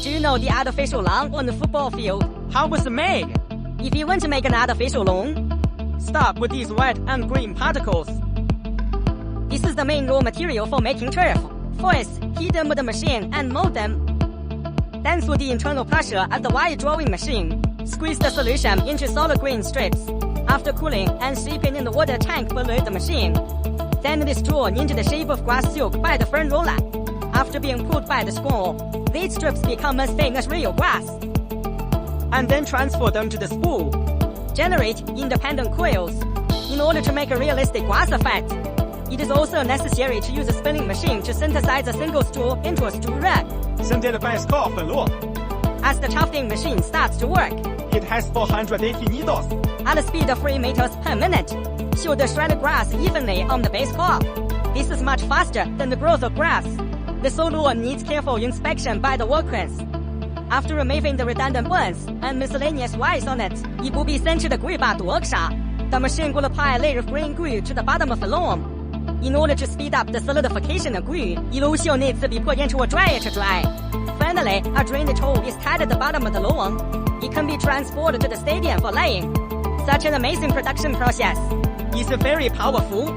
Do you know the artificial lawn on the football field? How was it made? If you want to make an artificial lawn, Start with these white and green particles. this is the main raw material for making turf. First, heat them with the machine and mold them. Then through the internal pressure at the wire drawing machine, squeeze the solution into solid green strips. After cooling and shaping in the water tank below the machine, then it is drawn into the shape of grass silk by the front roller. After being pulled by the spool, these strips become as thin as real grass. And then transfer them to the spool. Generate independent coils. In order to make a realistic grass effect, it is also necessary to use a spinning machine to synthesize a single stool into a stool rug. 生铁的 base core 粉落 As the tufting machine starts to work, It has 480 needles. at a speed of 3 meters per minute, shoot the shredded grass evenly on the base core. This is much faster than the growth of grass. The solo needs careful inspection by the workers. After removing the redundant burns and miscellaneous wires on it, 以不必生吃的硅把夺杀, the machine will apply a layer of green glue to the bottom of the lawn. In order to speed up the solidification of glue, 一路秀内次比破烟出 dry to dry. Finally, a drainage hole is tied at the bottom of the lawn. It can be transported to the stadium for laying. Such an amazing production process. It's very powerful